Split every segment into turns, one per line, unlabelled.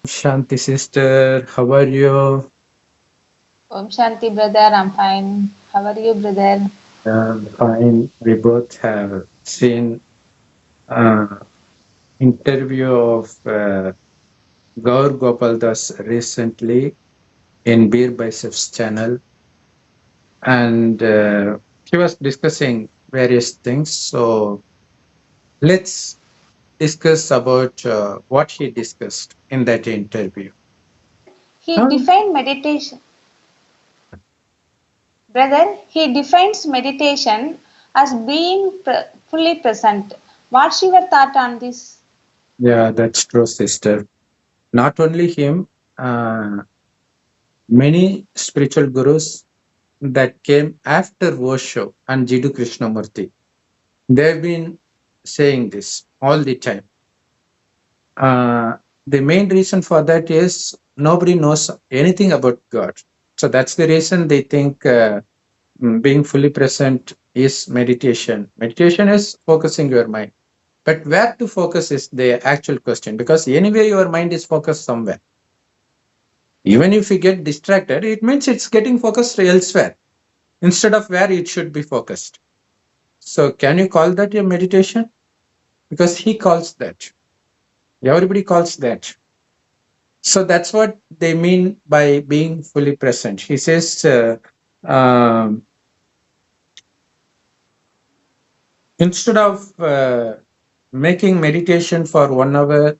Shanti sister, how are you?
Om Shanti, brother. I'm fine. How are you, brother?
Fine. We both have seen interview of Gaur Gopal Das recently in Beer Biceps channel, and he was discussing various things. So let's discuss about what he discussed in that interview.
He
Um,
defined meditation, brother. He defines meditation as being fully present. What's your thought on this?
yeah, that's true, sister. Not only him, uh, many spiritual gurus that came after Osho and Jiddu Krishnamurti. They've been saying this all the time. Uh, the main reason for that is nobody knows anything about God. So that's the reason they think being fully present is meditation. Meditation is focusing your mind. But where to focus is the actual question, because anyway, your mind is focused somewhere. Even if you get distracted, it means it's getting focused elsewhere instead of where it should be focused. So can you call that a meditation? Because he calls that. Everybody calls that. So that's what they mean by being fully present. He says, um, instead of making meditation for 1 hour,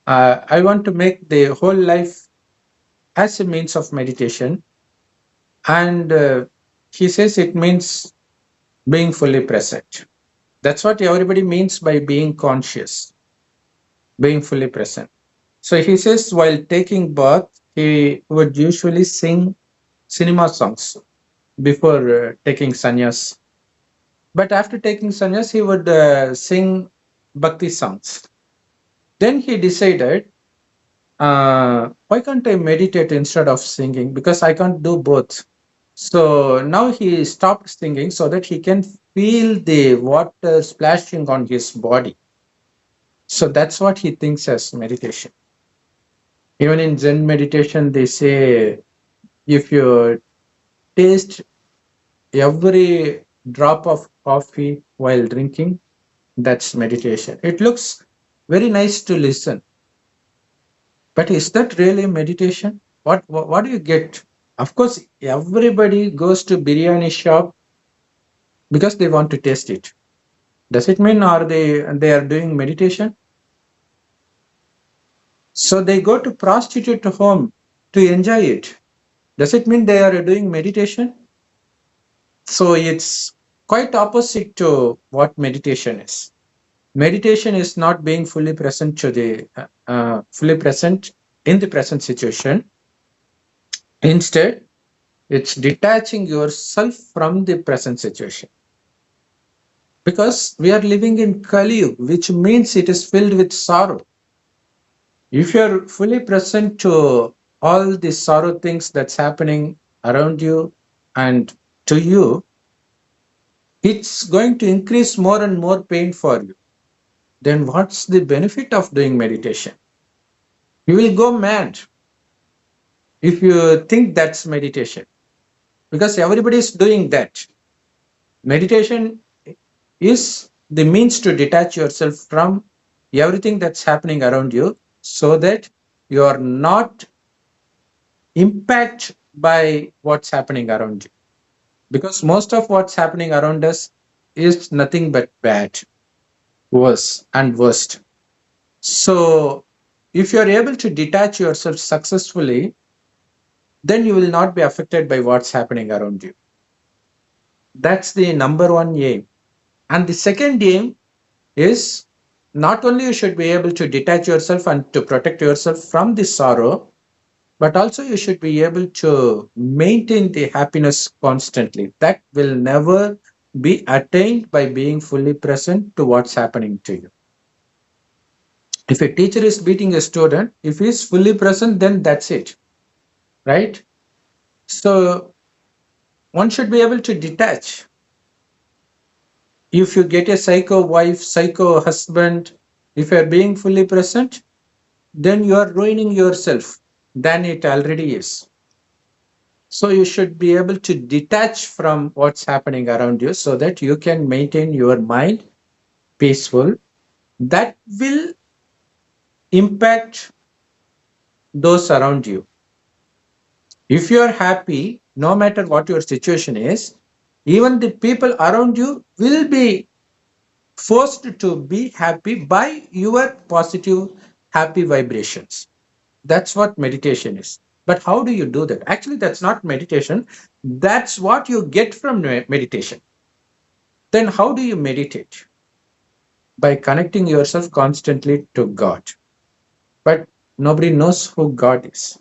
I want to make the whole life as a means of meditation. And he says it means being fully present. That's what everybody means by being conscious, being fully present. So he says while taking bath, he would usually sing cinema songs before taking sannyas. But after taking sannyas, he would sing bhakti songs. Then he decided, why can't I meditate instead of singing? Because I can't do both. So now he stopped singing so that he can feel the water splashing on his body. So that's what he thinks as meditation. Even in Zen meditation, they say if you taste every drop of coffee while drinking, that's meditation. It looks very nice to listen, but is that really meditation? What do you get? Of course, everybody goes to biryani shop because they want to taste it. Does it mean are they are doing meditation? So they go to prostitute home to enjoy it. Does it mean they are doing meditation? So it's quite opposite to what meditation is. Meditation is not being fully present to the fully present in the present situation. Instead, it's detaching yourself from the present situation. Because we are living in Kali Yuga, which means it is filled with sorrow. If you're fully present to all the sorrow things that's happening around you and to you, it's going to increase more and more pain for you. Then what's the benefit of doing meditation? You will go mad if you think that's meditation, because everybody is doing that. Meditation is the means to detach yourself from everything that's happening around you so that you are not impacted by what's happening around you. Because most of what's happening around us is nothing but bad, worse, and worst. So, if you are able to detach yourself successfully, then you will not be affected by what's happening around you. That's the number one aim. And the second aim is not only you should be able to detach yourself and to protect yourself from the sorrow, but also you should be able to maintain the happiness constantly. That will never be attained by being fully present to what's happening to you. If a teacher is beating a student, if he is fully present, then that's it, right? So one should be able to detach. If you get a psycho wife, psycho husband, if you're being fully present, then you are ruining yourself than it already is. So you should be able to detach from what's happening around you so that you can maintain your mind peaceful. That will impact those around you. If you are happy, no matter what your situation is, even the people around you will be forced to be happy by your positive, happy vibrations. That's what meditation is. But how do you do that? Actually, that's not meditation. That's what you get from meditation. Then how do you meditate? By connecting yourself constantly to God. But nobody knows who God is.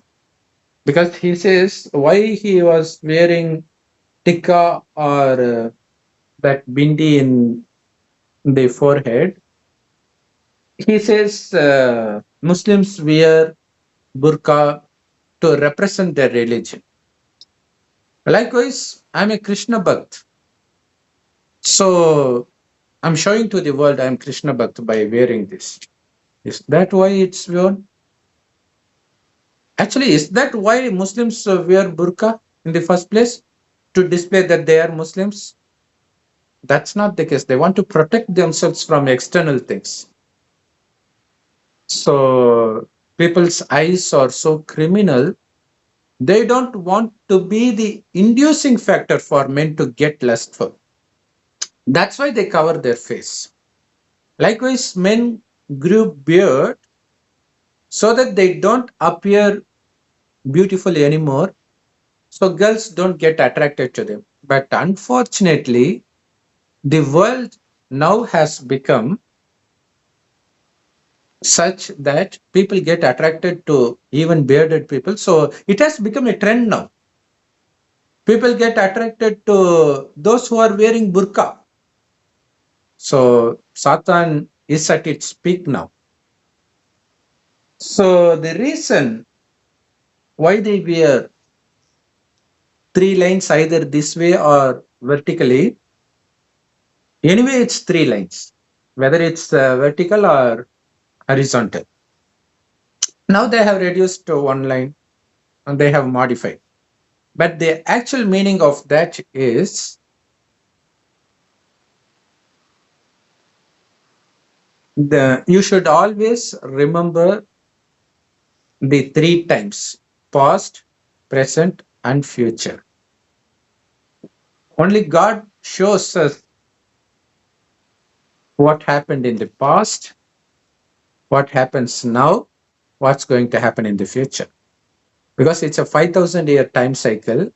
Because he says why he was wearing tikka or that bindi in the forehead. He says Muslims wear burqa to represent their religion. Likewise, I'm a Krishna Bhakt. So I'm showing to the world I'm Krishna Bhakt by wearing this. Is that why it's worn? Actually, is that why Muslims wear burqa in the first place? To display that they are Muslims? That's not the case. They want to protect themselves from external things. So people's eyes are so criminal. They don't want to be the inducing factor for men to get lustful. That's why they cover their face. Likewise, men grew beard so that they don't appear beautiful anymore. So girls don't get attracted to them. But unfortunately, the world now has become such that people get attracted to even bearded people. So it has become a trend now. People get attracted to those who are wearing burqa. So Satan is at its peak now. So the reason why they wear three lines either this way or vertically, anyway, it's three lines, whether it's vertical or horizontal. Now they have reduced to one line and they have modified. But the actual meaning of that is you should always remember the three times: past, present, and future. Only God shows us what happened in the past, what happens now, what's going to happen in the future. Because it's a 5,000 year time cycle.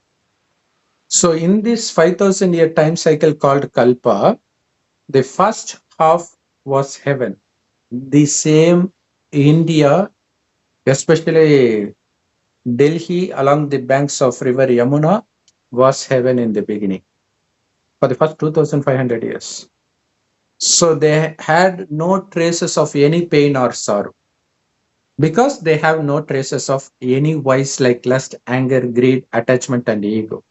So in this 5,000 year time cycle called Kalpa, the first half was heaven. The same India, especially Delhi along the banks of river Yamuna, was heaven in the beginning for the first 2,500 years. So they had no traces of any pain or sorrow because they have no traces of any vice like lust, anger, greed, attachment, and ego.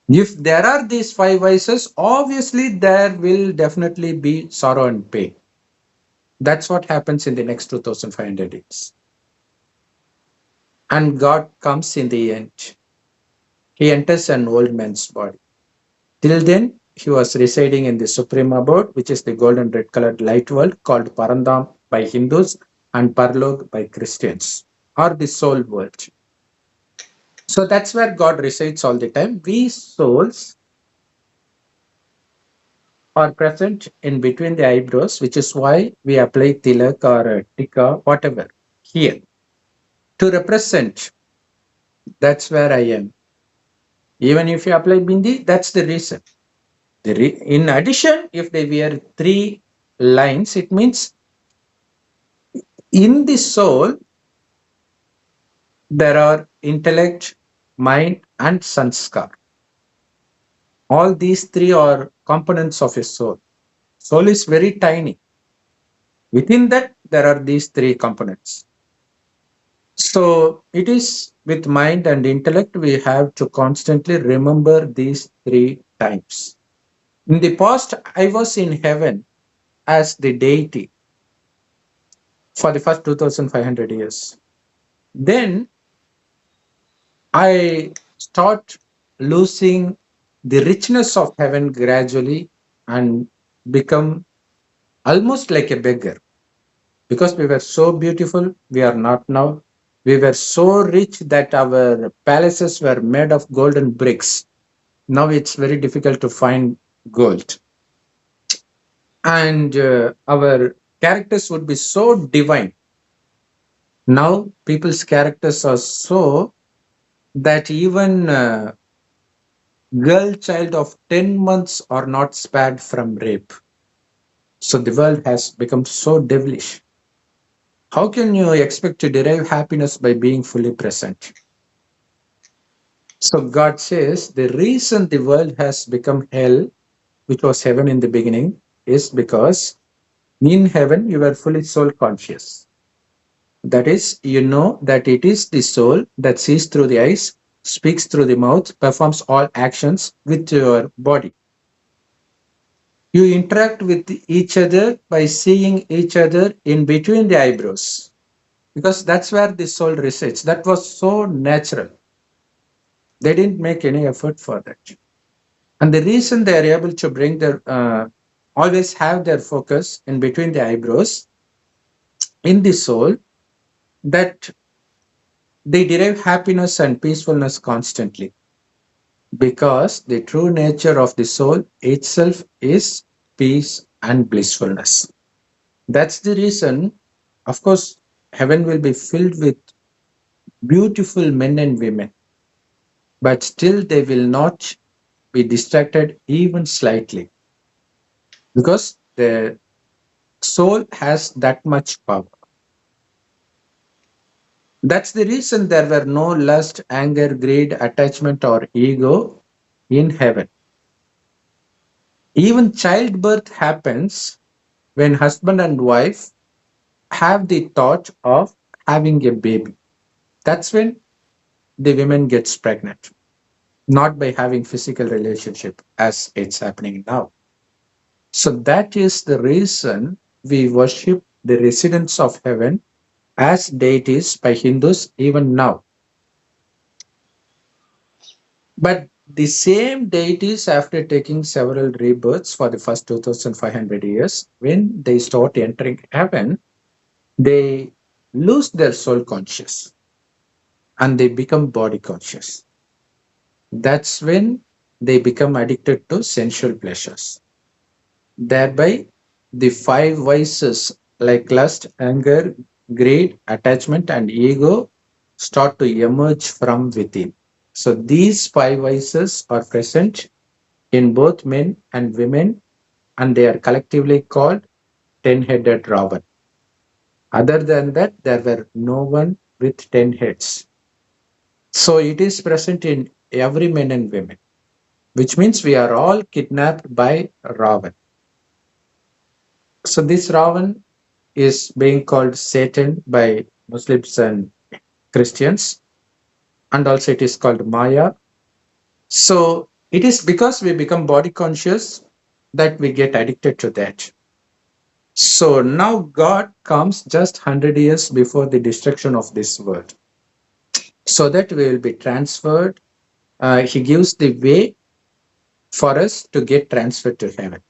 If there are these five vices, obviously there will definitely be sorrow and pain. That's what happens in the next 2,500 years. And God comes in the end. He enters an old man's body. Till then, he was residing in the supreme abode, which is the golden red colored light world called Parandam by Hindus and Parlok by Christians, or the soul world. So that's where God resides all the time. We souls are present in between the eyebrows, which is why we apply tilak or tikka, whatever, here to represent that's where I am. Even if you apply bindi, that's the reason. In addition, if they wear three lines, it means in the soul, there are intellect, mind, and sanskar. All these three are components of a soul. Soul is very tiny. Within that, there are these three components. So it is with mind and intellect, we have to constantly remember these three times. In the past, I was in heaven as the deity. for the first 2500 years. Then I start losing the richness of heaven gradually and become almost like a beggar. Because we were so beautiful, we are not now. We were so rich that our palaces were made of golden bricks. Now it's very difficult to find gold. And our characters would be so divine. Now people's characters are so that even girl child of 10 months are not spared from rape. So the world has become so devilish. How can you expect to derive happiness by being fully present? So God says the reason the world has become hell, which was heaven in the beginning, is because in heaven you were fully soul conscious. That is, you know that it is the soul that sees through the eyes, speaks through the mouth, performs all actions with your body. You interact with each other by seeing each other in between the eyebrows, because that's where the soul resides. That was so natural. They didn't make any effort for that. And the reason they are able to bring their, always have their focus in between the eyebrows in the soul, that they derive happiness and peacefulness constantly, because the true nature of the soul itself is peace and blissfulness. That's the reason, of course, heaven will be filled with beautiful men and women, but still they will not be distracted even slightly, because the soul has that much power. That's the reason there were no lust, anger, greed, attachment, or ego in heaven. Even childbirth happens when husband and wife have the thought of having a baby. That's when the woman gets pregnant, not by having physical relationship as it's happening now. So that is the reason we worship the residents of heaven as deities by Hindus even now. But the same deities, after taking several rebirths for the first 2500 years, when they start entering heaven, they lose their soul conscious and they become body conscious. That's when they become addicted to sensual pleasures. Thereby, the five vices like lust, anger, greed, attachment, and ego start to emerge from within. So these five vices are present in both men and women, and they are collectively called 10-headed Ravan. Other than that, there were no one with 10 heads. So it is present in every man and women, which means we are all kidnapped by Ravan. So this Ravan is being called Satan by Muslims and Christians, and also it is called Maya. So it is because we become body conscious that we get addicted to that. So now God comes just 100 years before the destruction of this world, so that we will be transferred. He gives the way for us to get transferred to heaven,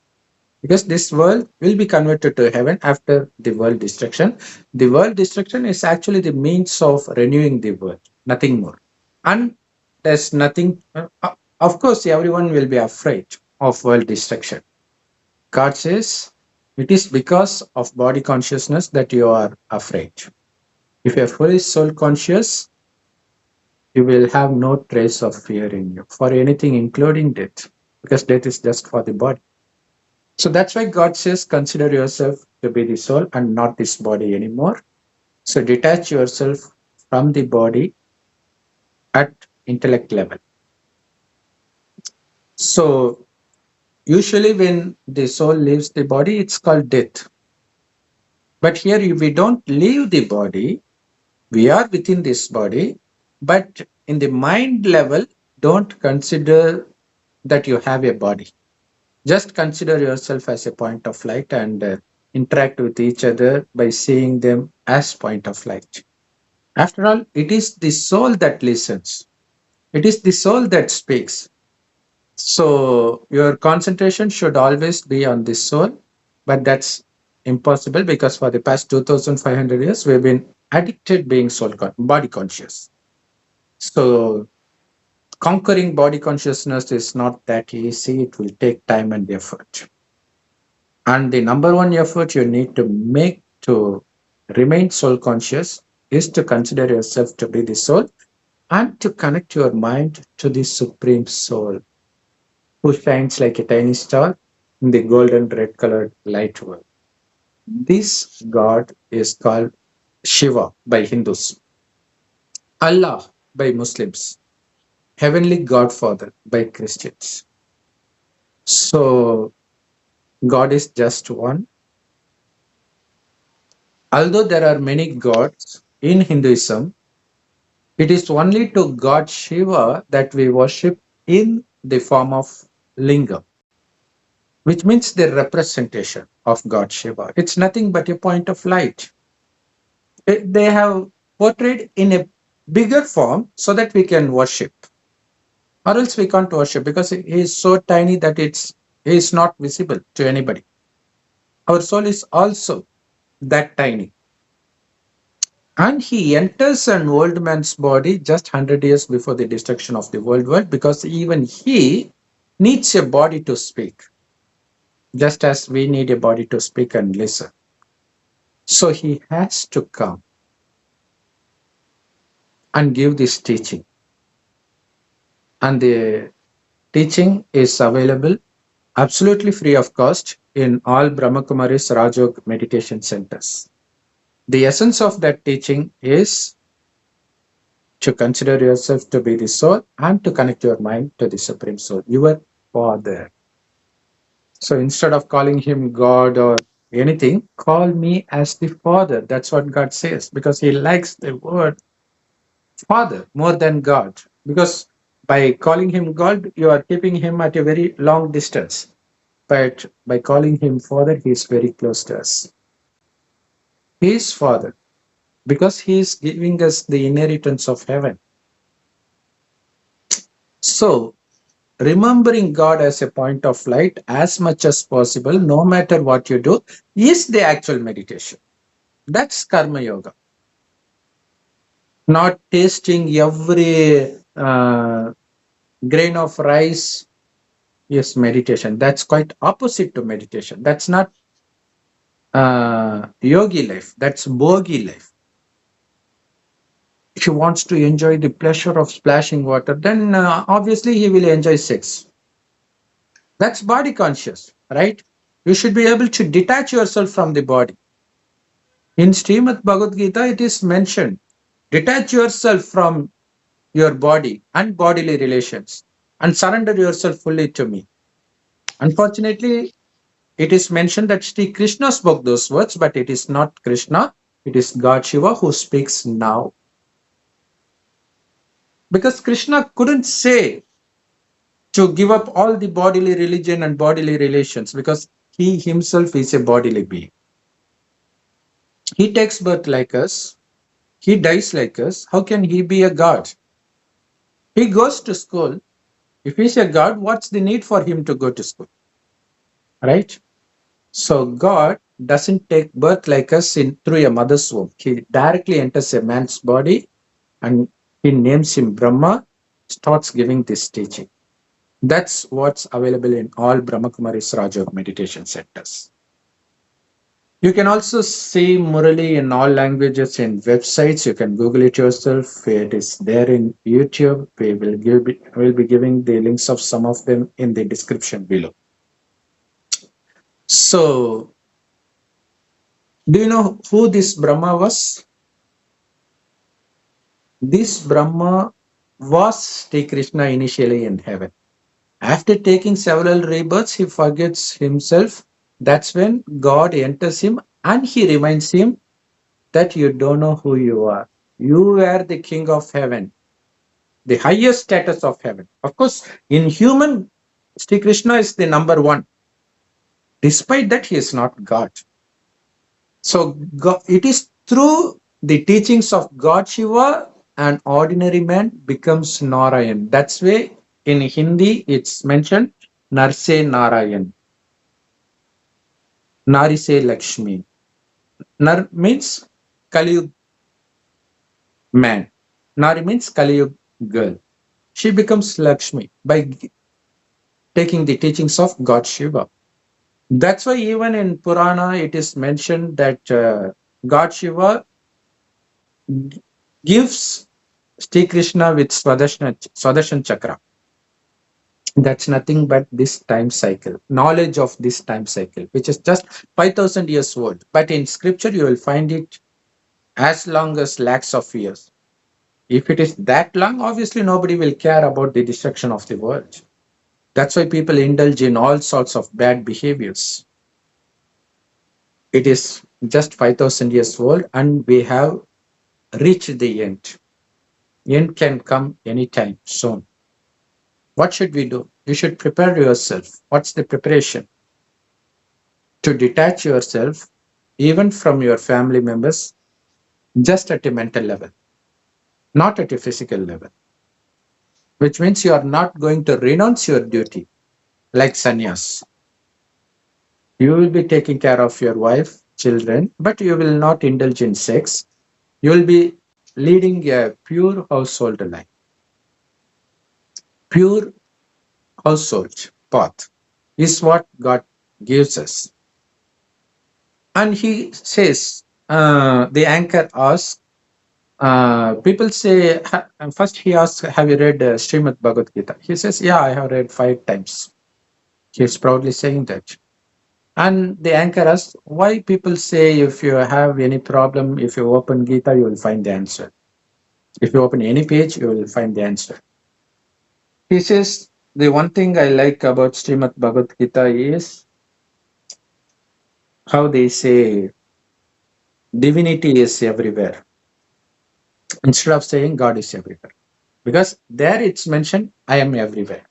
because this world will be converted to heaven after the world destruction. The world destruction is actually the means of renewing the world, nothing more. And there's nothing, of course, everyone will be afraid of world destruction. God says it is because of body consciousness that you are afraid. If you are fully soul conscious, you will have no trace of fear in you for anything, including death, because death is just for the body. So that's why God says, consider yourself to be the soul and not this body anymore. So detach yourself from the body at intellect level. So usually when the soul leaves the body, it's called death. But here we don't leave the body, we are within this body, but in the mind level, don't consider that you have a body. Just consider yourself as a point of light, and interact with each other by seeing them as point of light. After all, it is the soul that listens. It is the soul that speaks. So your concentration should always be on the soul, but that's impossible because for the past 2,500 years, we've been addicted being body conscious. So conquering body consciousness is not that easy. It will take time and effort. And the number one effort you need to make to remain soul conscious is to consider yourself to be the soul and to connect your mind to the supreme soul who shines like a tiny star in the golden red colored light world. This God is called Shiva by Hindus, Allah by Muslims, Heavenly Godfather by Christians. So God is just one. Although there are many gods in Hinduism, it is only to God Shiva that we worship in the form of lingam, which means the representation of God Shiva. It's nothing but a point of light. They have portrayed in a bigger form so that we can worship, or else we can't worship because he is so tiny that he is not visible to anybody. Our soul is also that tiny. And he enters an old man's body just 100 years before the destruction of the world because even he needs a body to speak, just as we need a body to speak and listen. So he has to come and give this teaching. And the teaching is available absolutely free of cost in all Brahmakumari's Rajog meditation centers. The essence of that teaching is to consider yourself to be the soul and to connect your mind to the Supreme Soul, your Father. So instead of calling him God or anything, call me as the Father. That's what God says, because he likes the word Father more than God. Because by calling him God, you are keeping him at a very long distance. But by calling him Father, he is very close to us. He is Father because he is giving us the inheritance of heaven. So, remembering God as a point of light as much as possible, no matter what you do, is the actual meditation. That's Karma Yoga. Not tasting every grain of rice is meditation. That's quite opposite to meditation. That's not yogi life. That's bogi life. If he wants to enjoy the pleasure of splashing water, then obviously he will enjoy sex. That's body conscious, right? You should be able to detach yourself from the body. In Srimad Bhagavad Gita, it is mentioned, detach yourself from your body and bodily relations and surrender yourself fully to me. Unfortunately, it is mentioned that Sri Krishna spoke those words, but it is not Krishna. It is God Shiva who speaks now. Because Krishna couldn't say to give up all the bodily religion and bodily relations because he himself is a bodily being. He takes birth like us. He dies like us. How can he be a god? He goes to school. If he's a god, what's the need for him to go to school? Right? So God doesn't take birth like us through a mother's womb. He directly enters a man's body and he names him Brahma, starts giving this teaching. That's what's available in all Brahmakumari's Rajog meditation centers. You can also see Murli in all languages in websites. You can Google it yourself. It is there in YouTube. We'll be giving the links of some of them in the description below. So, do you know who this Brahma was? This Brahma was Sri Krishna initially in heaven. After taking several rebirths, he forgets himself. That's when God enters him and he reminds him that you don't know who you are. You are the king of heaven, the highest status of heaven. Of course, in human, Sri Krishna is the number one. Despite that, he is not God. So it is through the teachings of God Shiva an ordinary man becomes Narayan. That's why in Hindi it's mentioned Narse Narayan, Narise Lakshmi. Nar means Kaliyug man. Nari means Kaliyug girl. She becomes Lakshmi by taking the teachings of God Shiva. That's why even in Purana it is mentioned that God Shiva gives Sri Krishna with Swadashan Chakra. That's nothing but this time cycle, knowledge of this time cycle, which is just 5,000 years old. But in scripture, you will find it as long as lakhs of years. If it is that long, obviously nobody will care about the destruction of the world. That's why people indulge in all sorts of bad behaviors. It is just 5,000 years old and we have reached the end. End can come anytime soon. What should we do? You should prepare yourself. What's the preparation? To detach yourself even from your family members just at a mental level, not at a physical level, which means you are not going to renounce your duty like sannyas. You will be taking care of your wife, children, but you will not indulge in sex. You will be leading a pure household life, pure household path is what God gives us. And he says, the anchor asks, people say, first he asks, have you read Srimad Bhagavad Gita? He says, yeah, I have read 5 times. He's proudly saying that. And the anchor asks, why people say if you have any problem, if you open Gita, you will find the answer. If you open any page, you will find the answer. He says, the one thing I like about Srimad Bhagavad Gita is how they say divinity is everywhere instead of saying God is everywhere. Because there it's mentioned, I am everywhere,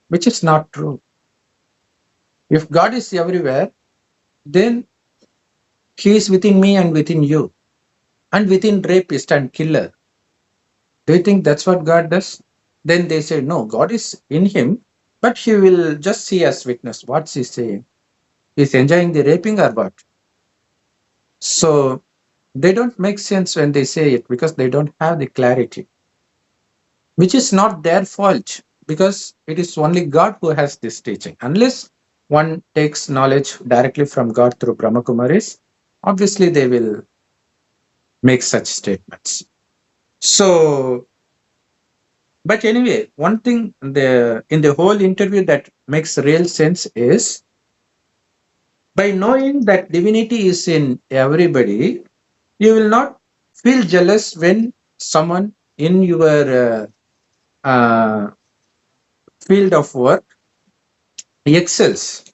which is not true. If God is everywhere, then he is within me and within you and within rapist and killer. Do you think that's what God does? Then they say, no, God is in him, but he will just see as witness. What's he saying? He's enjoying the raping or what? So they don't make sense when they say it because they don't have the clarity, which is not their fault because it is only God who has this teaching. Unless one takes knowledge directly from God through Brahma Kumaris, obviously they will make such statements. So, but anyway, one thing in the whole interview that makes real sense is by knowing that divinity is in everybody, you will not feel jealous when someone in your field of work excels.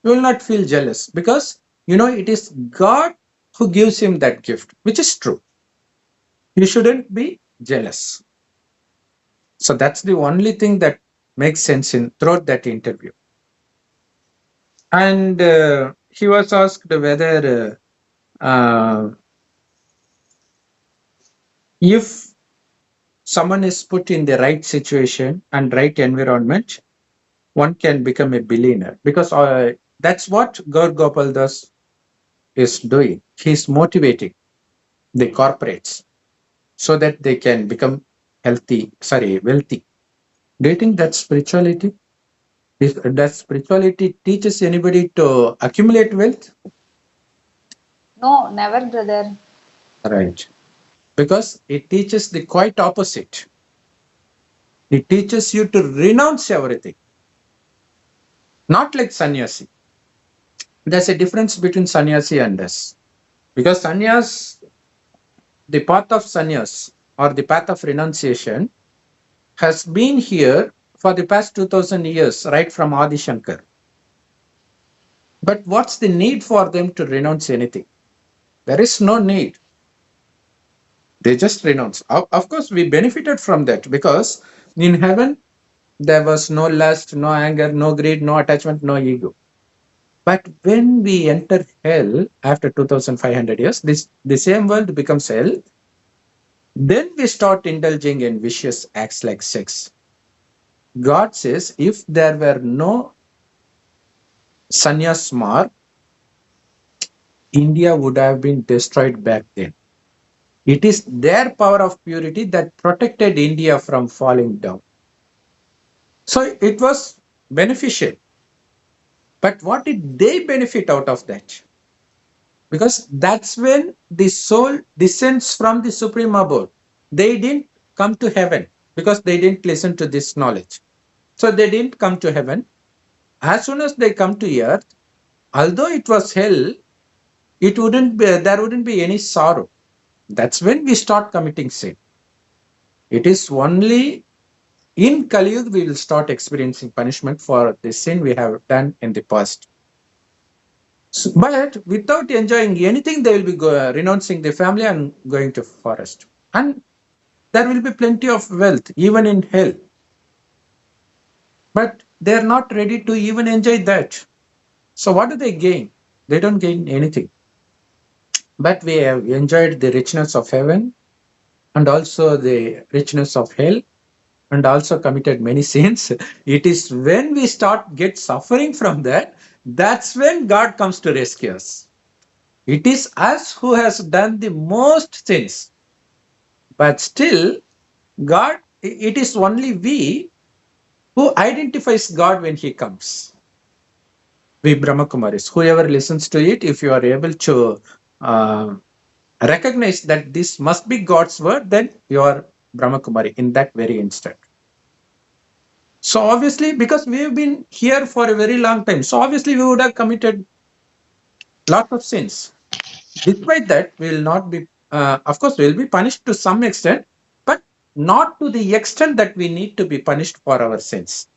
You will not feel jealous because you know it is God who gives him that gift, which is true. You shouldn't be jealous. So that's the only thing that makes sense in throughout that interview. And he was asked whether if someone is put in the right situation and right environment, one can become a billionaire because that's what Gaur Gopal Das is doing. He's motivating the corporates so that they can become wealthy. Do you think that's spirituality? Does spirituality teaches anybody to accumulate wealth?
No, never, brother.
Right. Because it teaches the quite opposite. It teaches you to renounce everything. Not like sannyasi. There's a difference between sannyasi and us. Because sannyas, the path of sannyas or the path of renunciation has been here for the past 2000 years, right from Adi Shankar. But what's the need for them to renounce anything? There is no need. They just renounce. Of course, we benefited from that because in heaven, there was no lust, no anger, no greed, no attachment, no ego. But when we enter hell after 2500 years, the same world becomes hell. Then we start indulging in vicious acts like sex. God says if there were no sannyas mark, India would have been destroyed back then. It is their power of purity that protected India from falling down. So it was beneficial. But what did they benefit out of that? Because that's when the soul descends from the supreme abode. They didn't come to heaven because they didn't listen to this knowledge. So they didn't come to heaven. As soon as they come to earth, although it was hell, there wouldn't be any sorrow. That's when we start committing sin. It is only in Kali Yuga we will start experiencing punishment for the sin we have done in the past. So, but without enjoying anything, they will be renouncing the family and going to forest. And there will be plenty of wealth, even in hell. But they are not ready to even enjoy that. So what do they gain? They don't gain anything. But we have enjoyed the richness of heaven and also the richness of hell and also committed many sins. It is when we start get suffering from that, that's when God comes to rescue us. It is us who has done the most sins. But still, God, it is only we who identifies God when he comes. We Brahma Kumaris, whoever listens to it, if you are able to recognize that this must be God's word, then you are Brahma Kumari in that very instant. So obviously, because we have been here for a very long time, so obviously we would have committed lots of sins. Despite that, we will not be, of course, we will be punished to some extent, but not to the extent that we need to be punished for our sins,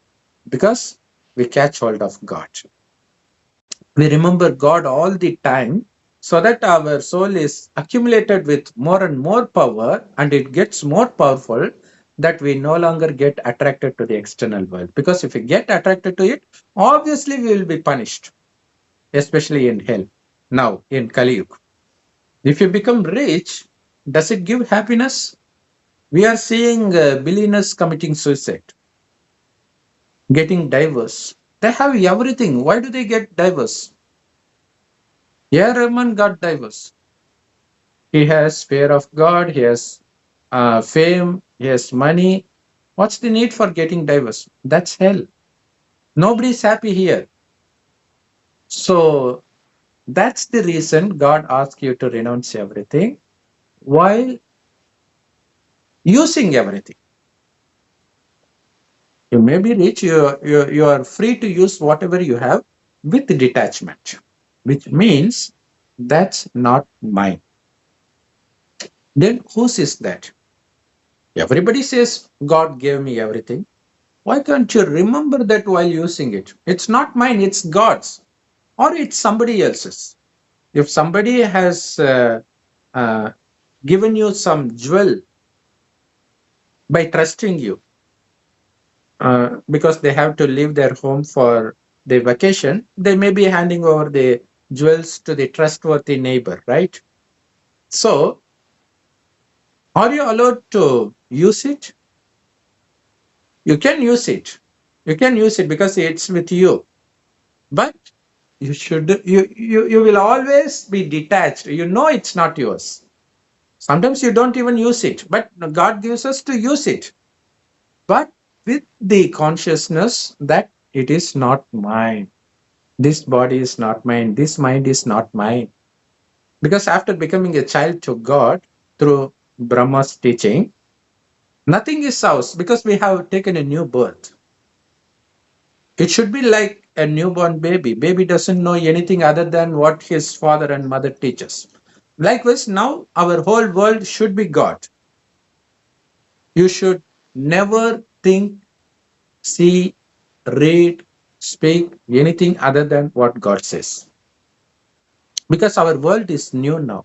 because we catch hold of God. We remember God all the time, so that our soul is accumulated with more and more power, and it gets more powerful, that we no longer get attracted to the external world. Because if we get attracted to it, obviously we will be punished, especially in hell. Now, in Kali Yuga, if you become rich, does it give happiness? We are seeing billionaires committing suicide, getting divorce. They have everything. Why do they get divorce? Yeah, Rahman got divorce. He has fear of God, he has fame, he has money. What's the need for getting divorce? That's hell. Nobody's happy here. So that's the reason God asks you to renounce everything while using everything. You may be rich, you are free to use whatever you have with detachment, which means that's not mine. Then whose is that? Everybody says, God gave me everything. Why can't you remember that while using it? It's not mine, it's God's, or it's somebody else's. If somebody has given you some jewel by trusting you, because they have to leave their home for the vacation, they may be handing over the jewels to the trustworthy neighbor, right? So, are you allowed to use it? You can use it. You can use it because it's with you. But you will always be detached. You know it's not yours. Sometimes you don't even use it, but God gives us to use it. But with the consciousness that it is not mine. This body is not mine. This mind is not mine. Because after becoming a child to God through Brahma's teaching, nothing is ours because we have taken a new birth. It should be like a newborn baby. Baby doesn't know anything other than what his father and mother teaches. Likewise, now our whole world should be God. You should never think, see, read, speak anything other than what God says. Because our world is new now.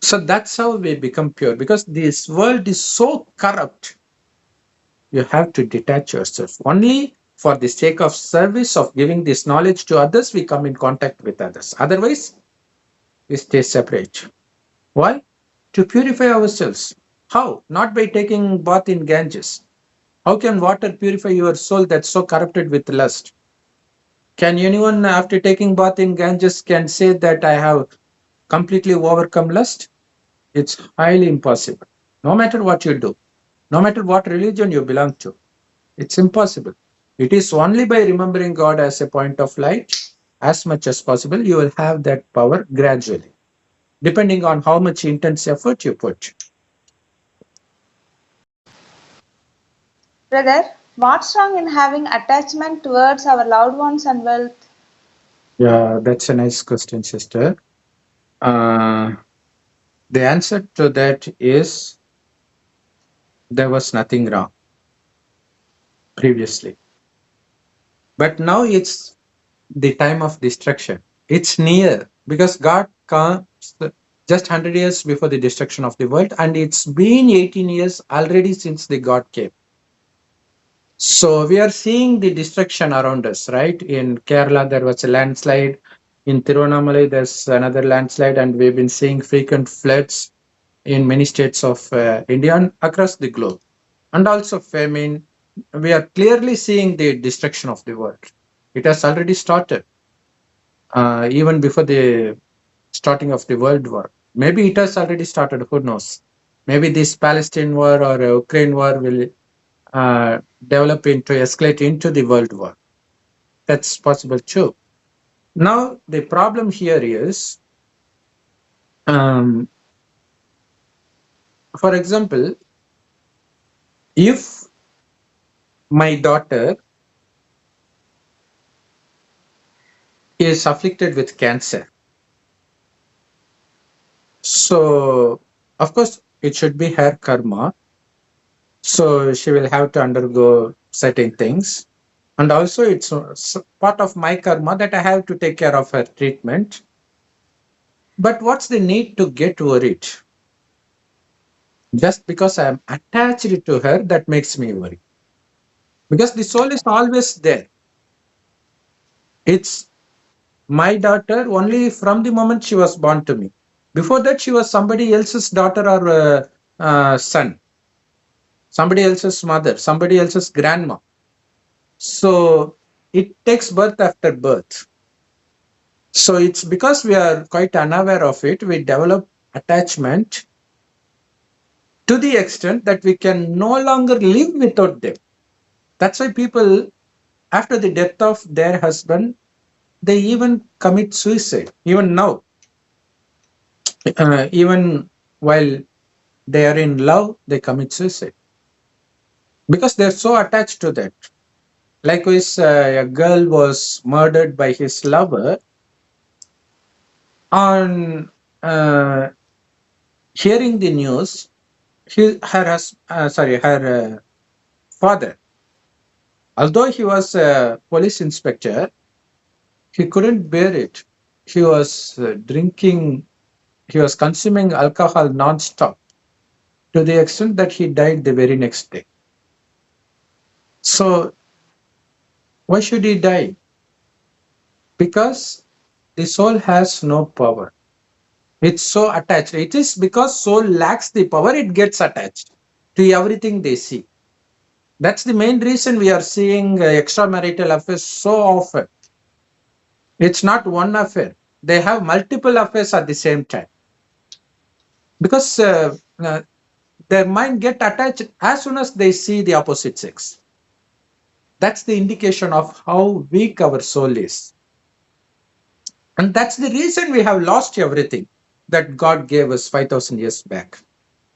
So that's how we become pure. Because this world is so corrupt, you have to detach yourself. Only For the sake of service, of giving this knowledge to others, we come in contact with others. Otherwise, we stay separate. Why? To purify ourselves. How? Not by taking bath in Ganges. How can water purify your soul that's so corrupted with lust? Can anyone, after taking bath in Ganges, can say that I have completely overcome lust? It's highly impossible. No matter what you do, no matter what religion you belong to, it's impossible. It is only by remembering God as a point of light, as much as possible, you will have that power gradually, depending on how much intense effort you put.
Brother, what's wrong in having attachment towards our loved ones and wealth?
Yeah, that's a nice question, sister. Uh, the answer to that is there was nothing wrong previously. But now it's the time of destruction. It's near because God comes just 100 years before the destruction of the world, and it's been 18 years already since the God came. So we are seeing the destruction around us, right? In Kerala, there was a landslide. In Tiruvannamalai, there's another landslide, and we've been seeing frequent floods in many states of India and across the globe. And also famine. We are clearly seeing the destruction of the world. It has already started, even before the starting of the World War. Maybe it has already started, who knows? Maybe this Palestine war or Ukraine war will develop into, escalate into the World War. That's possible too. Now, the problem here is, for example, if my daughter is afflicted with cancer, so of course it should be her karma. So she will have to undergo certain things. And also it's part of my karma that I have to take care of her treatment. But what's the need to get worried? Just because I am attached to her, that makes me worry. Because the soul is always there. It's my daughter only from the moment she was born to me. Before that, she was somebody else's daughter or son, somebody else's mother, somebody else's grandma. So it takes birth after birth. So it's because we are quite unaware of it, we develop attachment to the extent that we can no longer live without them. That's why people, after the death of their husband, they even commit suicide, even now. Even while they are in love, they commit suicide because they're so attached to that. Likewise, a girl was murdered by his lover. On hearing the news, her father, although he was a police inspector, he couldn't bear it. He was drinking, he was consuming alcohol non-stop to the extent that he died the very next day. So why should he die? Because the soul has no power. It's so attached. It is because soul lacks the power, it gets attached to everything they see. That's the main reason we are seeing extramarital affairs so often. It's not one affair. They have multiple affairs at the same time. Because their mind get attached as soon as they see the opposite sex. That's the indication of how weak our soul is. And that's the reason we have lost everything that God gave us 5,000 years back.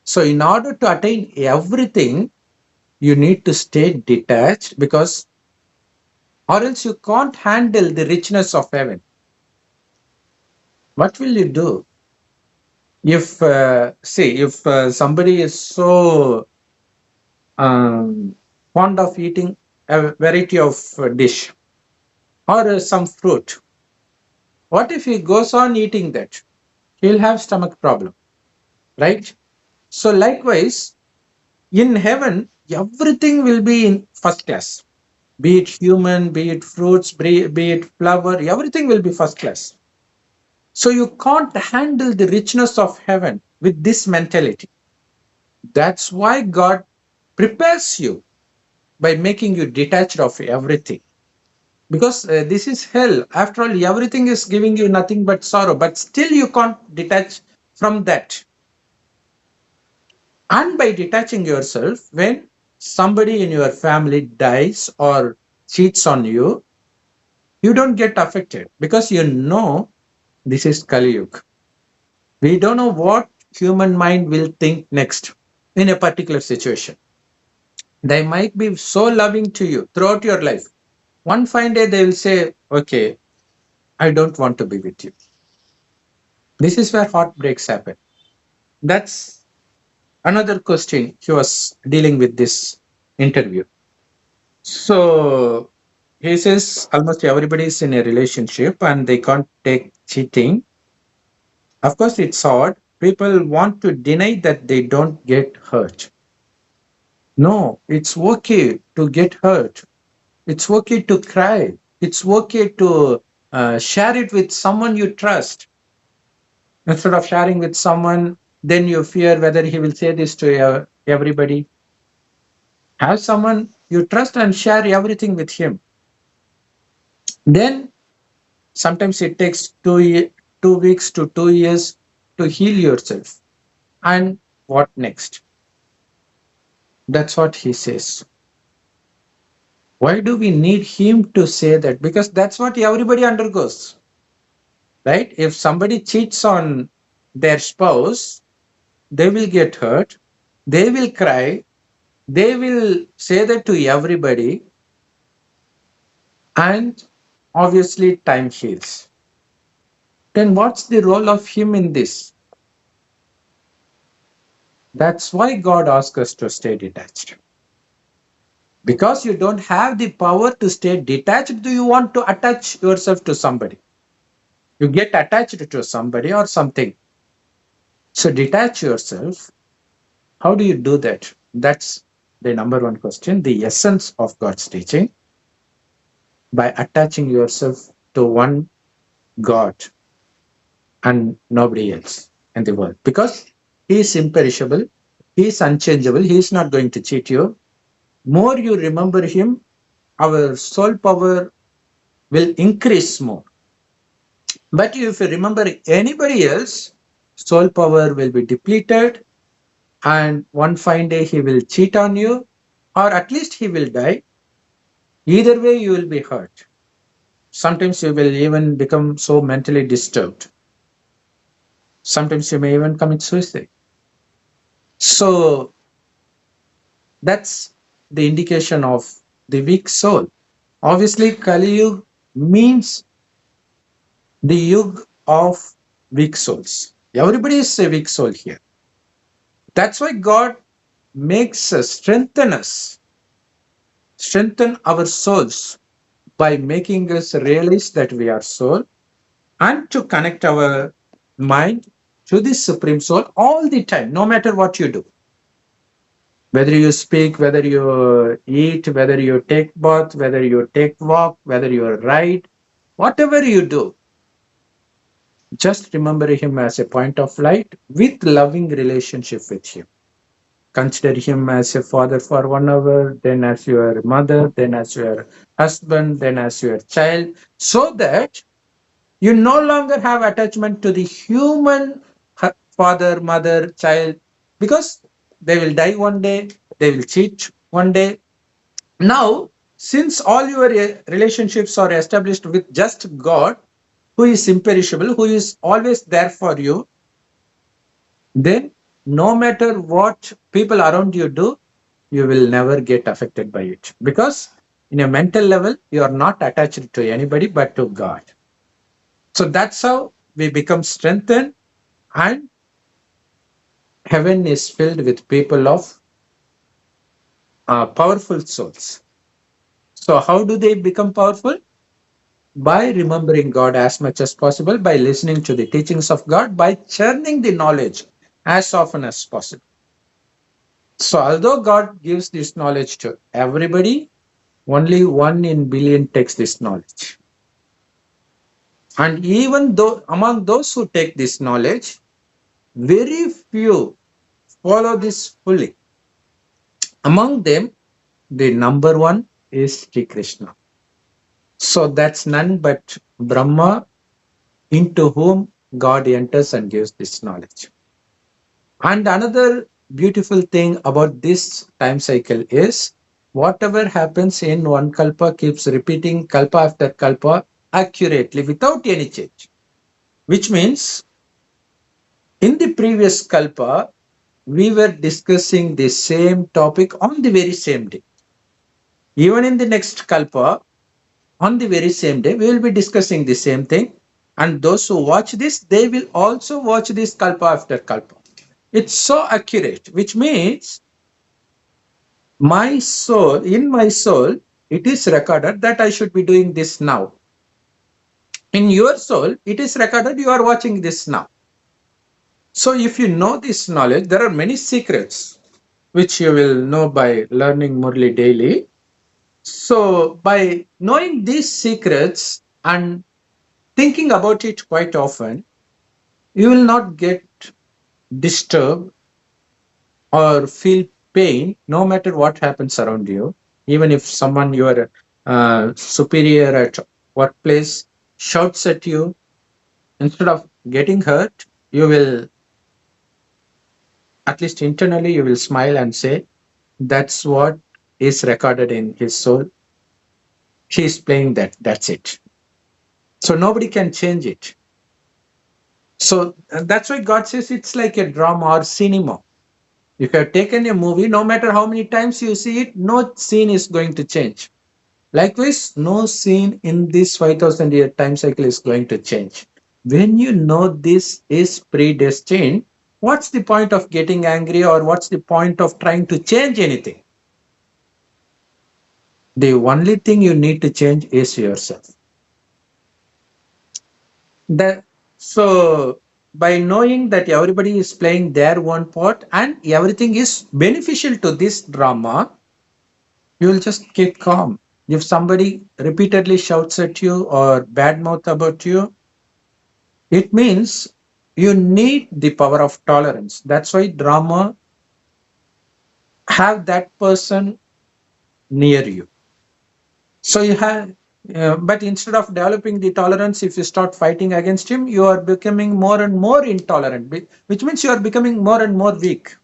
So in order to attain everything, you need to stay detached, because or else you can't handle the richness of heaven. What will you do? If, somebody is so fond of eating a variety of dish or some fruit, what if he goes on eating that? He'll have stomach problem, right? So likewise, in heaven, everything will be in first class. be it human, be it fruits, be it flower, everything will be first class. So you can't handle the richness of heaven with this mentality. That's why God prepares you by making you detached of everything. Because this is hell. After all, everything is giving you nothing but sorrow, but still you can't detach from that. And by detaching yourself, when somebody in your family dies or cheats on you, you don't get affected because you know this is Kali Yuga. We don't know what human mind will think next in a particular situation. They might be so loving to you throughout your life. One fine day they will say, okay, I don't want to be with you. This is where heartbreaks happen. That's another question he was dealing with this interview. So he says almost everybody is in a relationship and they can't take cheating. Of course, it's hard. People want to deny that they don't get hurt. No, it's okay to get hurt. It's okay to cry. It's okay to share it with someone you trust. Instead of sharing with someone, then you fear whether he will say this to everybody. Have someone you trust and share everything with him. Then sometimes it takes 2 weeks to 2 years to heal yourself. And what next? That's what he says. Why do we need him to say that? Because that's what everybody undergoes, right? If somebody cheats on their spouse, they will get hurt, they will cry, they will say that to everybody, and obviously time heals. Then what's the role of him in this? That's why God asks us to stay detached. Because you don't have the power to stay detached, do you want to attach yourself to somebody? You get attached to somebody or something. So detach yourself. How do you do that? That's the number one question, the essence of God's teaching, by attaching yourself to one God and nobody else in the world. Because he is imperishable, he is unchangeable, he is not going to cheat you. More you remember him, our soul power will increase more. But if you remember anybody else, soul power will be depleted, and one fine day he will cheat on you, or at least he will die. Either way, you will be hurt. Sometimes you will even become so mentally disturbed. Sometimes you may even commit suicide. So that's the indication of the weak soul. Obviously, Kali Yuga means the Yuga of weak souls. Everybody is a weak soul here. That's why God makes us, strengthen our souls by making us realize that we are soul, and to connect our mind to the Supreme Soul all the time, no matter what you do. Whether you speak, whether you eat, whether you take bath, whether you take walk, whether you ride, whatever you do, just remember him as a point of light with loving relationship with him. Consider him as a father for 1 hour, then as your mother, then as your husband, then as your child, so that you no longer have attachment to the human father, mother, child, because they will die one day, they will cheat one day. Now, since all your relationships are established with just God, who is imperishable, who is always there for you, then no matter what people around you do, you will never get affected by it. Because in a mental level, you are not attached to anybody but to God. So that's how we become strengthened, and heaven is filled with people of powerful souls. So how do they become powerful? By remembering God as much as possible, by listening to the teachings of God, by churning the knowledge as often as possible. So although God gives this knowledge to everybody, Only 1 in billion takes this knowledge. And even though among those who take this knowledge, very few follow this fully. Among them, the number one is Sri Krishna. So that's none but Brahma, into whom God enters and gives this knowledge. And another beautiful thing about this time cycle is whatever happens in one kalpa keeps repeating kalpa after kalpa accurately without any change. Which means in the previous kalpa, we were discussing the same topic on the very same day. Even in the next kalpa, on the very same day, we will be discussing the same thing. And those who watch this, they will also watch this kalpa after kalpa. It's so accurate, which means my soul, in my soul, it is recorded that I should be doing this now. In your soul, it is recorded you are watching this now. So if you know this knowledge, there are many secrets which you will know by learning Murli daily. So by knowing these secrets and thinking about it quite often, you will not get disturbed or feel pain no matter what happens around you. Even if someone your superior at workplace shouts at you, instead of getting hurt, you will, at least internally, you will smile and say, that's what is recorded in his soul. He is playing that, that's it. So nobody can change it. So that's why God says it's like a drama or cinema. If you have taken a movie, no matter how many times you see it, no scene is going to change. Likewise, no scene in this 5,000 year time cycle is going to change. When you know this is predestined, what's the point of getting angry, or what's the point of trying to change anything? The only thing you need to change is yourself. So by knowing that everybody is playing their own part and everything is beneficial to this drama, you will just keep calm. If somebody repeatedly shouts at you or badmouth about you, it means you need the power of tolerance. That's why drama have that person near you. So you have, but instead of developing the tolerance, if you start fighting against him, you are becoming more and more intolerant, which means you are becoming more and more weak.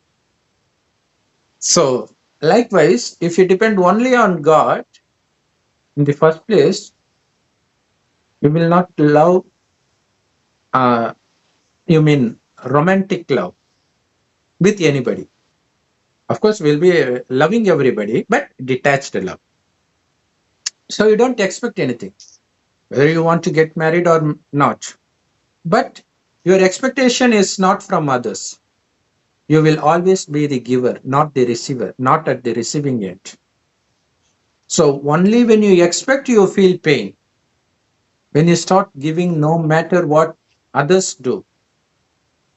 So likewise, if you depend only on God, in the first place, you will not love, you mean romantic love with anybody. Of course, we'll be loving everybody, but detached love. So you don't expect anything, whether you want to get married or not. But your expectation is not from others. You will always be the giver, not the receiver, not at the receiving end. So only when you expect, you feel pain. When you start giving, no matter what others do,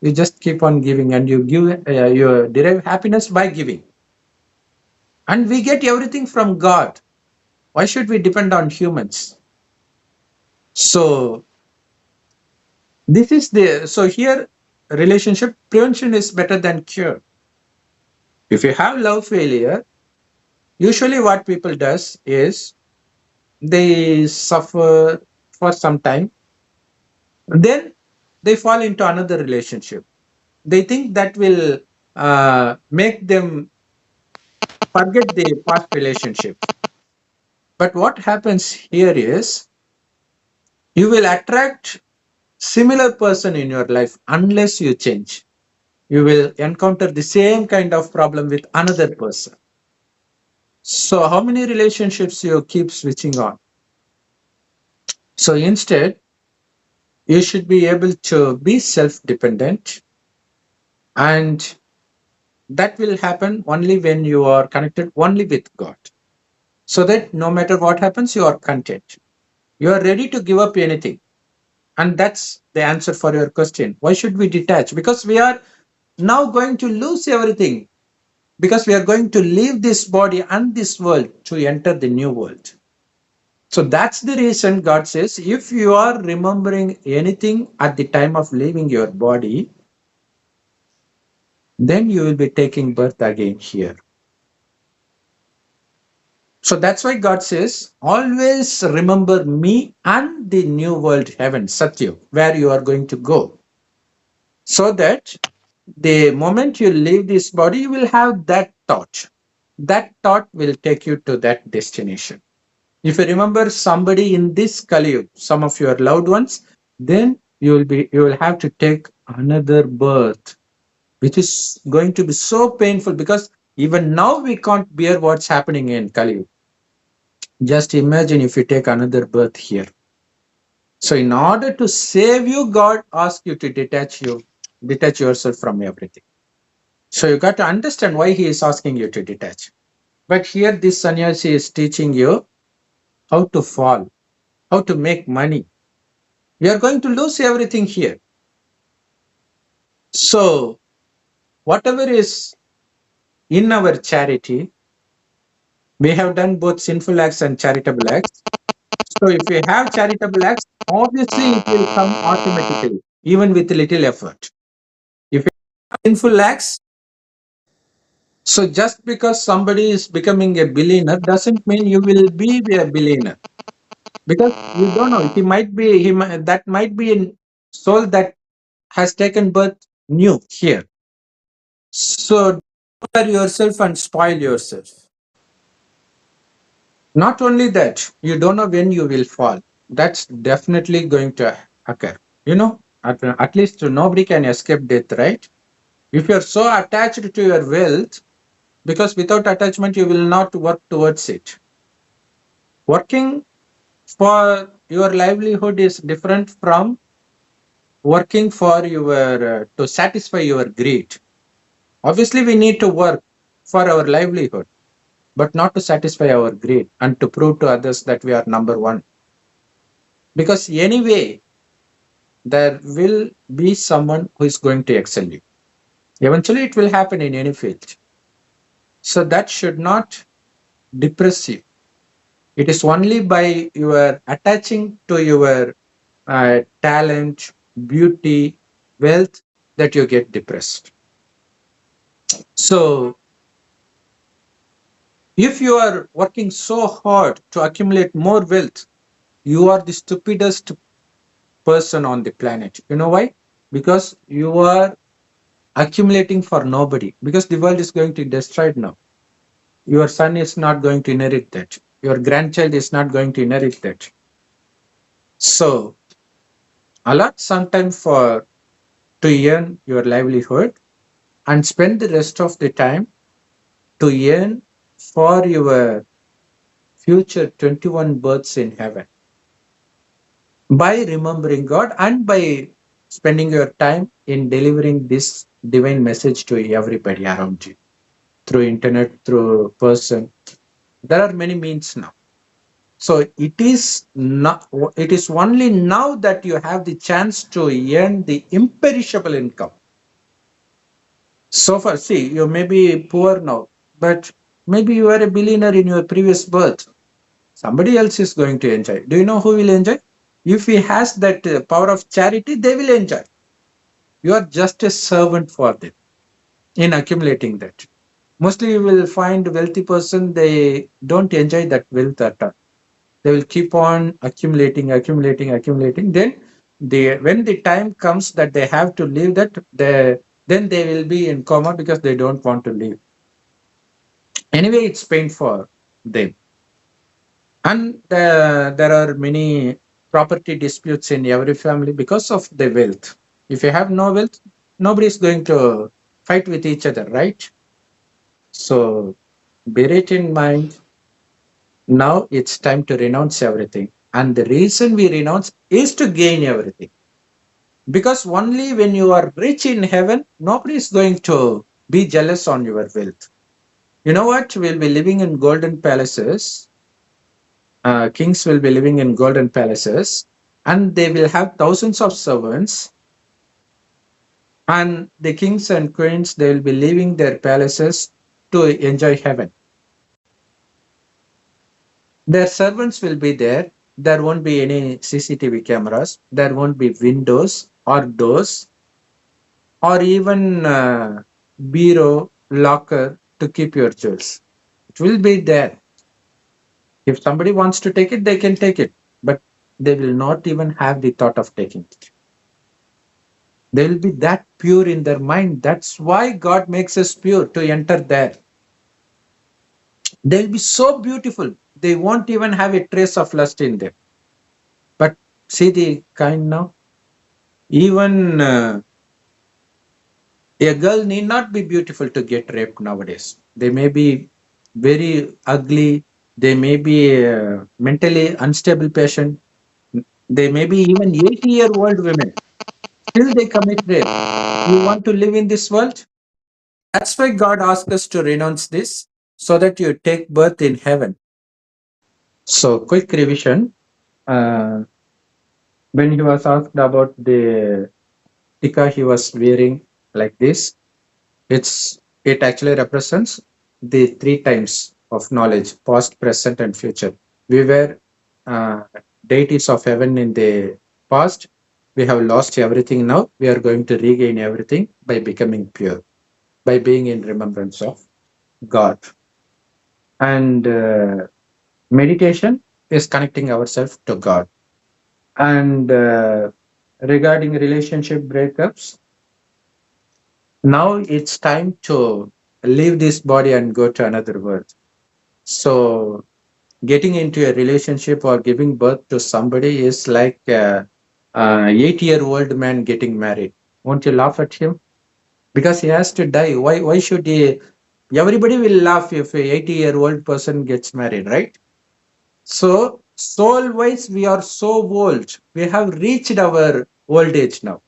you just keep on giving, and you give, you derive happiness by giving. And we get everything from God. Why should we depend on humans? So this is so here, relationship prevention is better than cure. If you have love failure, usually what people does is they suffer for some time, then they fall into another relationship. They think that will make them forget the past relationship. But what happens here is you will attract similar person in your life unless you change. You will encounter the same kind of problem with another person. So how many relationships you keep switching on? So instead, you should be able to be self-dependent, and that will happen only when you are connected only with God. So that no matter what happens, you are content. You are ready to give up anything. And that's the answer for your question. Why should we detach? Because we are now going to lose everything. because we are going to leave this body and this world to enter the new world. So that's the reason God says, if you are remembering anything at the time of leaving your body, then you will be taking birth again here. So that's why God says, always remember me and the new world heaven, Satya, where you are going to go. So that the moment you leave this body, you will have that thought. That thought will take you to that destination. If you remember somebody in this Kali, some of your loved ones, then you will have to take another birth, which is going to be so painful, because even now we can't bear what's happening in Kali. Just imagine if you take another birth here. So in order to save you, God asks you to detach yourself from everything. So you got to understand why he is asking you to detach. But here this sannyasi is teaching you how to fall, how to make money. We are going to lose everything here. So whatever is in our charity, we have done both sinful acts and charitable acts. So if we have charitable acts, obviously it will come automatically, even with little effort. If you have sinful acts, so just because somebody is becoming a billionaire doesn't mean you will be a billionaire. Because you don't know, that might be a soul that has taken birth new here. So don't prepare yourself and spoil yourself. Not only that, you don't know when you will fall. That's definitely going to occur. At least nobody can escape death, right? If you're so attached to your wealth, because without attachment, you will not work towards it. Working for your livelihood is different from working for to satisfy your greed. Obviously, we need to work for our livelihood, but not to satisfy our greed and to prove to others that we are number one. Because anyway, there will be someone who is going to excel you. Eventually, it will happen in any field. So that should not depress you. It is only by your attaching to your talent, beauty, wealth that you get depressed. So if you are working so hard to accumulate more wealth, you are the stupidest person on the planet. You know why? Because you are accumulating for nobody, because the world is going to be destroyed now. Your son is not going to inherit that. Your grandchild is not going to inherit that. So allot some time to earn your livelihood and spend the rest of the time to earn for your future 21 births in heaven. By remembering God and by spending your time in delivering this divine message to everybody around you, through internet, through person. There are many means now. So it is only now that you have the chance to earn the imperishable income. So far, see, you may be poor now, but maybe you were a billionaire in your previous birth. Somebody else is going to enjoy. Do you know who will enjoy? If he has that power of charity, they will enjoy. You are just a servant for them in accumulating that. Mostly you will find a wealthy person, they don't enjoy that wealth at all. They will keep on accumulating. Then when the time comes that they have to leave that, then they will be in coma because they don't want to leave. Anyway, it's pain for them. And there are many property disputes in every family because of the wealth. If you have no wealth, nobody is going to fight with each other, right? So bear it in mind. Now it's time to renounce everything. And the reason we renounce is to gain everything. Because only when you are rich in heaven, nobody is going to be jealous on your wealth. You know what? We'll be living in golden palaces. Kings will be living in golden palaces, and they will have thousands of servants. And the kings and queens, they will be leaving their palaces to enjoy heaven. Their servants will be there. There won't be any CCTV cameras. There won't be windows or doors or even bureau, locker to keep your jewels. It will be there. If somebody wants to take it, they can take it, but they will not even have the thought of taking it. They will be that pure in their mind. That's why God makes us pure to enter there. They'll be so beautiful. They won't even have a trace of lust in them. But see the kind now. Even a girl need not be beautiful to get raped nowadays. They may be very ugly. They may be a mentally unstable patient. They may be even 80-year-old women. Still they commit rape. You want to live in this world? That's why God asked us to renounce this so that you take birth in heaven. So, quick revision. Uh, when he was asked about the tika he was wearing like this, it actually represents the three times of knowledge: past, present, and future. We were deities of heaven in the past. We have lost everything now. We are going to regain everything by becoming pure, by being in remembrance of God. And meditation is connecting ourselves to God. And regarding relationship breakups, now it's time to leave this body and go to another world. So getting into a relationship or giving birth to somebody is like a 8-year-old man getting married. Won't you laugh at him? Because he has to die. Why should he? Everybody will laugh if a 80-year-old person gets married, right? So soul-wise, we are so old. We have reached our old age now.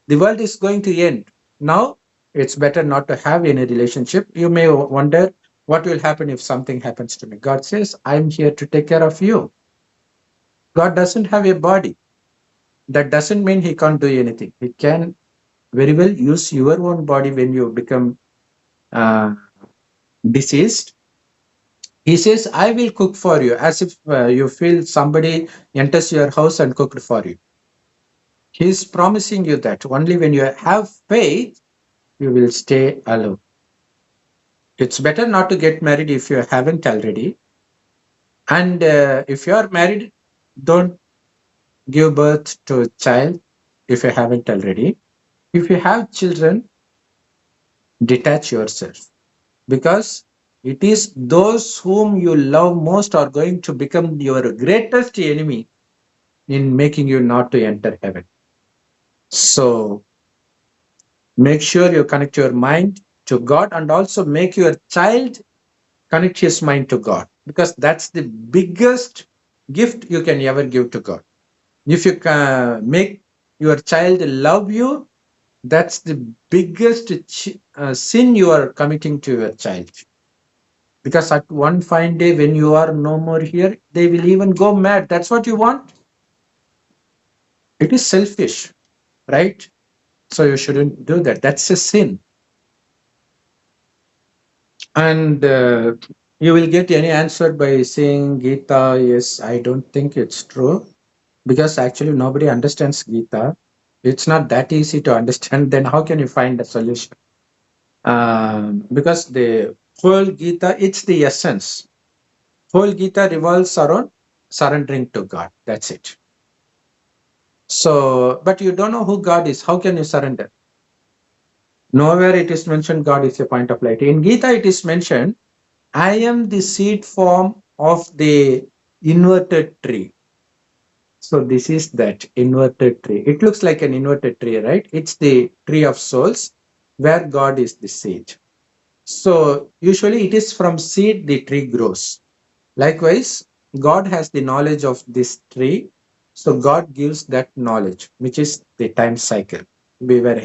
The world is going to end. Now, it's better not to have any relationship. You may wonder, what will happen if something happens to me? God says, I'm here to take care of you. God doesn't have a body. That doesn't mean he can't do anything. He can very well use your own body when you become deceased. He says, I will cook for you, as if you feel somebody enters your house and cooked for you. He's promising you that only when you have faith, you will stay alone. It's better not to get married if you haven't already. And if you are married, don't give birth to a child if you haven't already. If you have children, detach yourself, because it is those whom you love most are going to become your greatest enemy in making you not to enter heaven. So make sure you connect your mind to God, and also make your child connect his mind to God, because that's the biggest gift you can ever give to God. If you can make your child love you, that's the biggest sin you are committing to your child. Because at one fine day when you are no more here, they will even go mad. That's what you want. It is selfish, right? So you shouldn't do that. That's a sin. And you will get any answer by saying Gita. Yes, I don't think it's true, because actually nobody understands Gita. It's not that easy to understand. Then how can you find a solution? Because the whole Gita, it's the essence. Whole Gita revolves around surrendering to God. That's it. So, but you don't know who God is. How can you surrender? Nowhere it is mentioned God is a point of light. In Gita, it is mentioned, I am the seed form of the inverted tree. So this is that inverted tree. It looks like an inverted tree, right? It's the tree of souls where God is the seed. So usually it is from seed the tree grows. Likewise, God has the knowledge of this tree. So God gives that knowledge, which is the time cycle. We were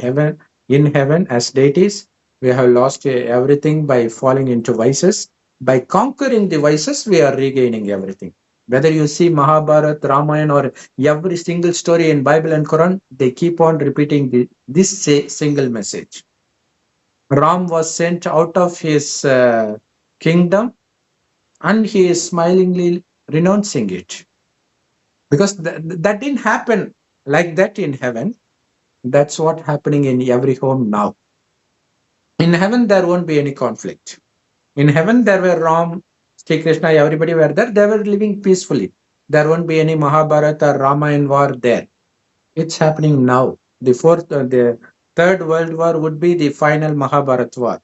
in heaven as deities. We have lost everything by falling into vices. By conquering the vices, we are regaining everything. Whether you see Mahabharata, Ramayana, or every single story in Bible and Quran, they keep on repeating this single message. Ram was sent out of his kingdom, and he is smilingly renouncing it, because that didn't happen like that in heaven. That's what happening in every home now. In heaven, there won't be any conflict. In heaven, there were Ram, Sri Krishna, everybody were there. They were living peacefully. There won't be any Mahabharata or Ramayana war there. It's happening now. The third world war would be the final Mahabharata war.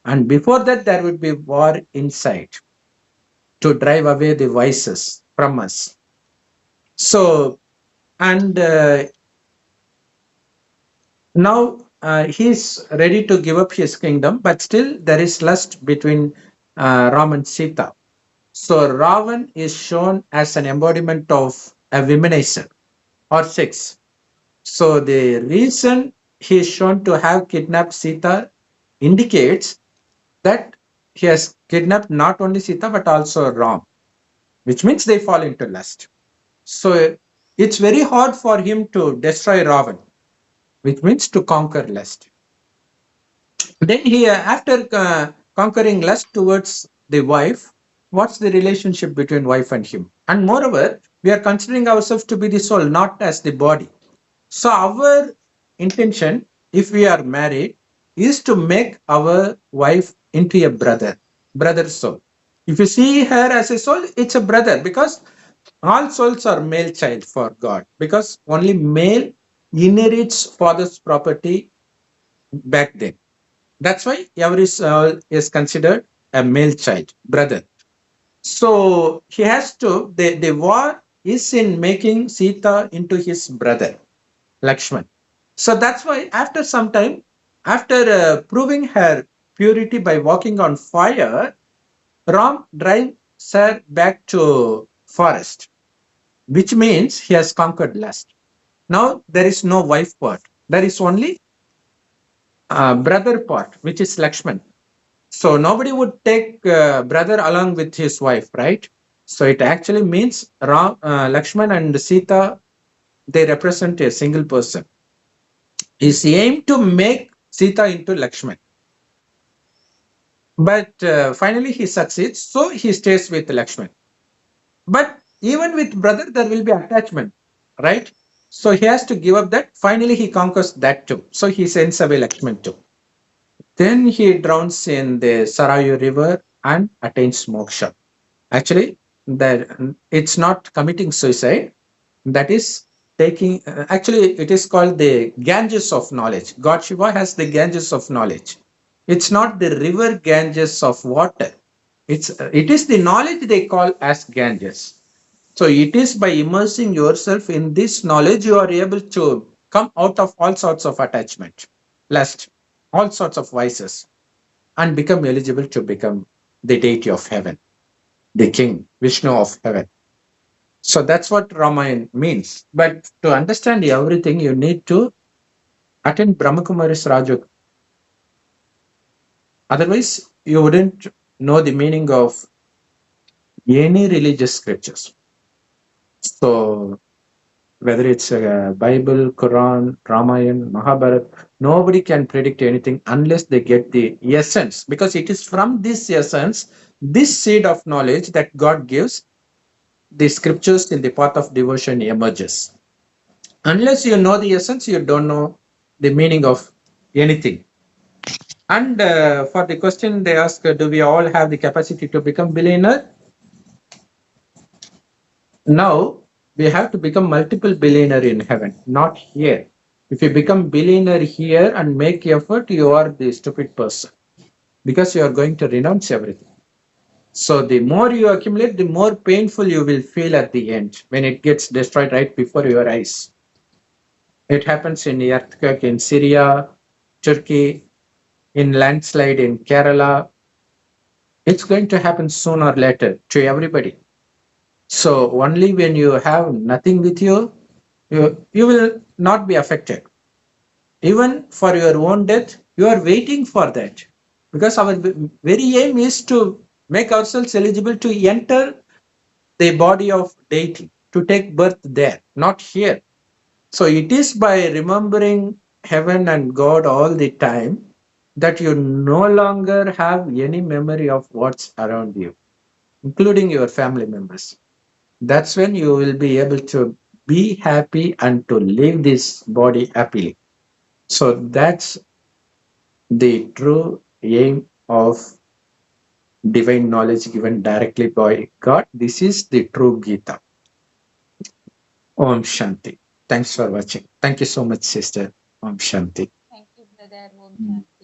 And before that, there would be war inside to drive away the vices from us. So, and now he's ready to give up his kingdom, but still there is lust between Ram and Sita. So Ravan is shown as an embodiment of a womanizer or sex. So the reason he is shown to have kidnapped Sita indicates that he has kidnapped not only Sita but also Ram, which means they fall into lust. So it's very hard for him to destroy Ravan, which means to conquer lust. Then he, after conquering lust towards the wife, what's the relationship between wife and him? And moreover, we are considering ourselves to be the soul, not as the body. So our intention, if we are married, is to make our wife into a brother soul. If you see her as a soul, it's a brother, because all souls are male child for God, because only male inherits father's property back then. That's why every soul is considered a male child, brother. So he has to, the war is in making Sita into his brother, Lakshman. So that's why after some time, after proving her purity by walking on fire, Ram drives her back to forest, which means he has conquered lust. Now there is no wife part. There is only brother part, which is Lakshman. So nobody would take brother along with his wife, right? So it actually means Lakshman and Sita, they represent a single person. His aim to make Sita into Lakshman. But finally he succeeds, so he stays with Lakshman. But even with brother, there will be attachment, right? So he has to give up that. Finally, he conquers that too. So he sends away Lakshman too. Then he drowns in the Sarayu river and attains moksha. Actually, it's not committing suicide. That is taking, actually, it is called the Ganges of knowledge. God Shiva has the Ganges of knowledge. It's not the river Ganges of water. It is the knowledge they call as Ganges. So it is by immersing yourself in this knowledge, you are able to come out of all sorts of attachment, lust, all sorts of vices, and become eligible to become the deity of heaven, the king, Vishnu of heaven. So that's what Ramayana means. But to understand everything, you need to attend Brahmakumari's Rajog. Otherwise, you wouldn't know the meaning of any religious scriptures. So whether it's Bible, Quran, Ramayana, Mahabharata, nobody can predict anything unless they get the essence, because it is from this essence, this seed of knowledge that God gives, the scriptures in the path of devotion emerges. Unless you know the essence, you don't know the meaning of anything. And for the question they ask, do we all have the capacity to become billionaire? Now, we have to become multiple billionaire in heaven, not here. If you become billionaire here and make effort, you are the stupid person, because you are going to renounce everything. So the more you accumulate, the more painful you will feel at the end when it gets destroyed right before your eyes. It happens in the earthquake in Syria, Turkey, in landslide in Kerala. It's going to happen sooner or later to everybody. So only when you have nothing with you, you will not be affected. Even for your own death, you are waiting for that, because our very aim is to make ourselves eligible to enter the body of deity, to take birth there, not here. So it is by remembering heaven and God all the time that you no longer have any memory of what's around you, including your family members. That's when you will be able to be happy and to live this body happily. So that's the true aim of divine knowledge given directly by God. This is the true Gita. Om Shanti. Thanks for watching. Thank you so much, sister. Om Shanti.
Thank you, brother. Om Shanti.